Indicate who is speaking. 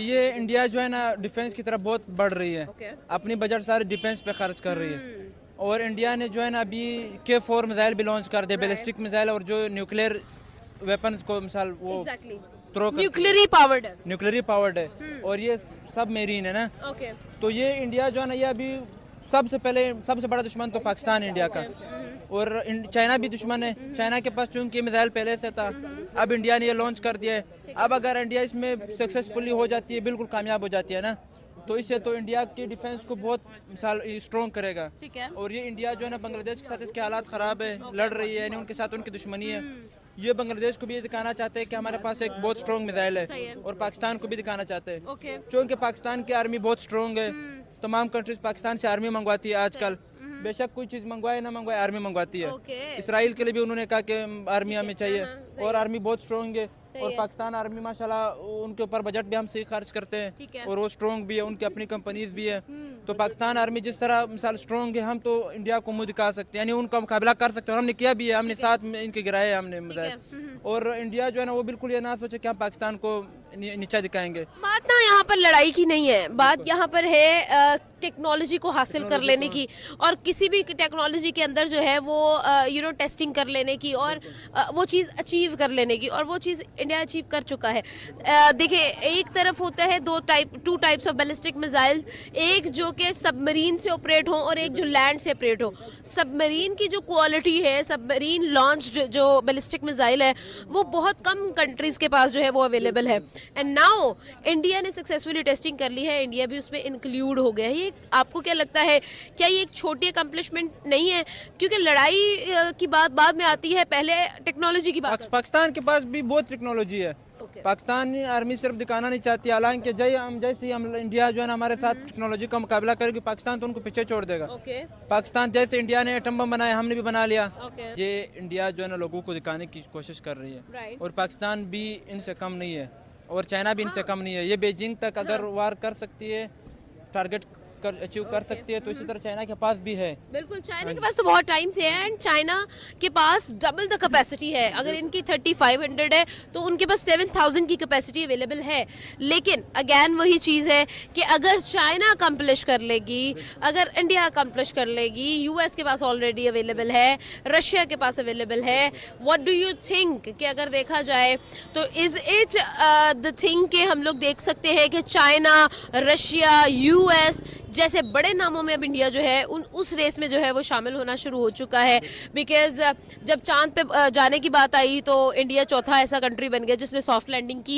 Speaker 1: ये इंडिया जो है ना डिफेंस की तरफ बहुत बढ़ रही है।
Speaker 2: Okay.
Speaker 1: अपनी बजट सारे डिफेंस पे खर्च कर रही है। और इंडिया ने जो है ना अभी K4 मिसाइल भी लॉन्च कर दिया, बैलिस्टिक मिसाइल, और जो न्यूक्लियर वेपन्स को मिसाल वो
Speaker 2: एग्जैक्टली
Speaker 1: थ्रो
Speaker 2: न्यूक्लियरी पावर्ड है।
Speaker 1: न्यूक्लियरी पावर्ड है, और ये सब मेरीन है ना।
Speaker 2: ओके
Speaker 1: तो ये इंडिया जो है ना ये अभी सबसे बड़ा दुश्मन तो पाकिस्तान इंडिया का, और चाइना भी दुश्मन है। चाइना के पास चूंकि मिसाइल पहले से था, अब इंडिया ने ये लॉन्च कर दिया है। अब अगर इंडिया इसमें सक्सेसफुली हो जाती है, बिल्कुल कामयाब हो जाती है ना, तो इससे तो इंडिया की डिफेंस को बहुत मिसाल स्ट्रॉन्ग करेगा।
Speaker 2: ठीक है।
Speaker 1: और ये इंडिया जो है ना बांग्लादेश के साथ इसके हालात ख़राब है, लड़ रही है, यानी उनके साथ उनकी दुश्मनी है। ये बांग्लादेश को भी ये दिखाना चाहते हैं कि हमारे पास एक बहुत स्ट्रॉन्ग मिसाइल
Speaker 2: सही है।
Speaker 1: है, और पाकिस्तान को भी दिखाना चाहते हैं।
Speaker 2: ओके
Speaker 1: क्योंकि पाकिस्तान की आर्मी बहुत स्ट्रॉन्ग है। तमाम कंट्रीज पाकिस्तान से आर्मी मंगवाती है आजकल, बेशक कोई चीज़ मंगवाए ना मंगवाए, आर्मी मंगवाती है।
Speaker 2: ओके
Speaker 1: इसराइल के लिए भी उन्होंने कहा कि आर्मी हमें चाहिए,
Speaker 2: सही
Speaker 1: और आर्मी बहुत स्ट्रॉन्ग है।
Speaker 2: सही
Speaker 1: और
Speaker 2: है।
Speaker 1: पाकिस्तान आर्मी माशाल्लाह उनके ऊपर बजट भी हम सही खर्च करते
Speaker 2: ठीक है।
Speaker 1: हैं, और वो स्ट्रॉन्ग भी है, उनकी अपनी कंपनीज भी है। तो पाकिस्तान आर्मी जिस तरह मिसाल स्ट्रॉन्ग है, हम तो इंडिया को मुंह दिखा सकते हैं, यानी उनका मुकाबला कर सकते हैं, और हमने किया भी है। हमने साथ में इनके गिराए हमने मिसाइल। और इंडिया जो है ना वो बिल्कुल ये ना सोचे कि हम पाकिस्तान को नीचा दिखाएंगे।
Speaker 2: बात ना यहाँ पर लड़ाई की नहीं है, बात यहाँ पर है टेक्नोलॉजी को हासिल कर लेने की, और किसी भी टेक्नोलॉजी के अंदर जो है वो टेस्टिंग कर लेने की, और वो चीज़ अचीव कर लेने की, और वो चीज़ इंडिया अचीव कर चुका है। देखिए, एक तरफ होता है two types of ballistic missiles, एक जो कि सबमरीन से ऑपरेट हो और एक जो लैंड से ऑपरेट हो। सबमरीन की जो क्वालिटी है, सबमरीन लॉन्च्ड जो बैलिस्टिक मिसाइल है, वो बहुत कम कंट्रीज के पास जो है वो अवेलेबल है। एंड नाउ इंडिया ने सक्सेसफुली टेस्टिंग कर ली है, इंडिया भी उसमें इंक्लूड हो गया है। ये आपको क्या लगता है, क्या ये एक छोटी अकम्पलिशमेंट नहीं है? क्योंकि लड़ाई की बात बाद में आती है, पहले टेक्नोलॉजी की बात।
Speaker 1: पाकिस्तान के पास भी बहुत टेक्नोलॉजी है।
Speaker 2: Okay.
Speaker 1: पाकिस्तानी आर्मी सिर्फ दिखाना नहीं चाहती, हालांकि जैसे ही हम इंडिया जो है ना हमारे साथ टेक्नोलॉजी का मुकाबला करेगी, पाकिस्तान तो उनको पीछे छोड़ देगा।
Speaker 2: ओके
Speaker 1: पाकिस्तान जैसे इंडिया ने एटम बम बनाया, हमने भी बना लिया।
Speaker 2: ओके
Speaker 1: ये इंडिया जो है ना लोगों को दिखाने की कोशिश कर रही है,
Speaker 2: राइट
Speaker 1: और पाकिस्तान भी इनसे कम नहीं है, और चाइना भी इनसे कम नहीं है। ये बीजिंग तक अगर वार कर सकती है, टारगेट अचीव कर सकती है, तो इसी तरह चाइना के पास भी है।
Speaker 2: बिल्कुल, चाइना के पास तो बहुत टाइम से है, एंड चाइना के पास डबल द कैपेसिटी है। अगर इनकी 3500 है तो उनके पास 7000 की कैपेसिटी अवेलेबल है। लेकिन अगेन वही चीज़ है कि अगर चाइना अकम्प्लिश कर लेगी, अगर इंडिया अकम्प्लिश कर लेगी, यूएस के पास ऑलरेडी अवेलेबल है, रशिया के पास अवेलेबल है, व्हाट डू यू थिंक कि अगर देखा जाए तो इज इट द थिंग के हम लोग देख सकते हैं कि चाइना, रशिया, यूएस जैसे बड़े नामों में अब इंडिया जो है उस रेस में जो है वो शामिल होना शुरू हो चुका है? बिकॉज जब चांद पे जाने की बात आई तो इंडिया चौथा ऐसा कंट्री बन गया जिसने सॉफ्ट लैंडिंग की।